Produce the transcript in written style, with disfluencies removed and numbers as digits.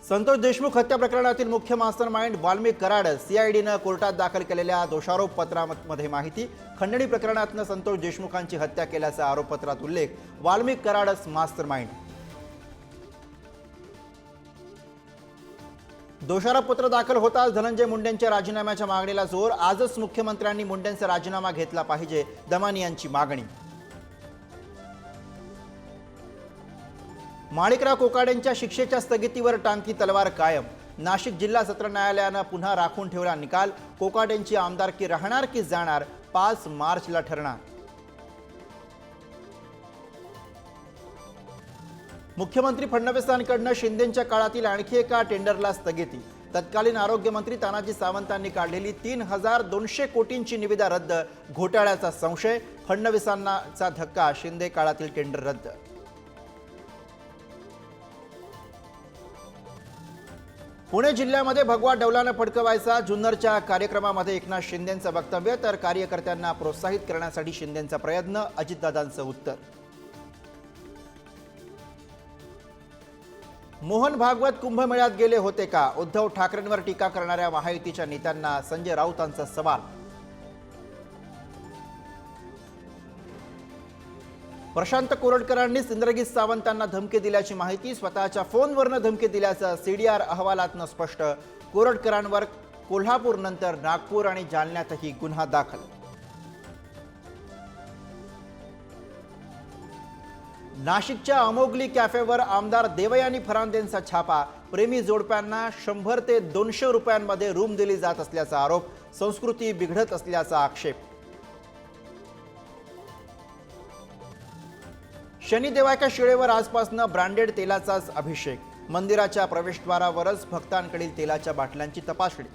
संतोष देशमुख हत्या प्रकरणातील मुख्य मास्टरमाइंड वाल्मिक कराड सीआयडीनं कोर्टात दाखल केलेल्या दोषारोप पत्रामध्ये माहिती। खंडणी प्रकरणातनं संतोष देशमुखांची हत्या केल्याचा आरोपपत्रात उल्लेख। वाल्मिक कराडच मास्टरमाइंड। दोषारोप पत्र दाखल होताच धनंजय मुंडेंच्या राजीनाम्याच्या मागणीला जोर। आजच मुख्यमंत्र्यांनी मुंडेंचा राजीनामा घेतला पाहिजे, दमानी यांची मागणी। माणिकराव कोकाटेंच्या शिक्षेच्या स्थगितीवर टांगती तलवार कायम। नाशिक जिल्हा सत्र न्यायालयानं पुन्हा राखून ठेवला निकाल। कोकाटेंची आमदारकी राहणार की जाणार 5 मार्चला ठरणार। मुख्यमंत्री फडणवीसांकडून शिंदेंच्या काळातील आणखी एका टेंडरला स्थगिती। तत्कालीन आरोग्यमंत्री तानाजी सावंतांनी काढलेली 3200 कोटींची निविदा रद्द। घोटाळ्याचा संशय, फडणवीसांचा धक्का, शिंदे काळातील टेंडर रद्द। पुणे जिल्ह्यामध्ये भगवा डौलानं फडकवायचा। जुन्नरच्या कार्यक्रमामध्ये एकनाथ शिंदेंचं वक्तव्य तर कार्यकर्त्यांना प्रोत्साहित करण्यासाठी शिंदेंचा प्रयत्न। अजितदादांचं उत्तर। मोहन भागवत कुंभमेळ्यात गेले होते का? उद्धव ठाकरेंवर टीका करणाऱ्या महायुतीच्या नेत्यांना संजय राऊतांचा सवाल। प्रशांत कोरटकरांनीच इंद्रजित सावंतांना धमकी दिल्याची माहिती। स्वतःच्या फोनवरनं धमकी दिल्याचं सीडीआर अहवालातनं स्पष्ट। कोरटकरांवर कोल्हापूरनंतर नागपूर आणि जालन्यातही गुन्हा दाखल। नाशिकच्या अमोगली कॅफेवर आमदार देवयानी फरांदेंचा छापा। प्रेमी जोडप्यांना 100 ते 200 रुपयांमध्ये रूम दिली जात असल्याचा आरोप। संस्कृती बिघडत असल्याचा आक्षेप। शनिदेवाच्या शिळेवर आजपासून ब्रँडेड तेलाचाच अभिषेक। मंदिराच्या प्रवेशद्वारावरच भक्तांकडील तेलाच्या बाटल्यांची तपासणी।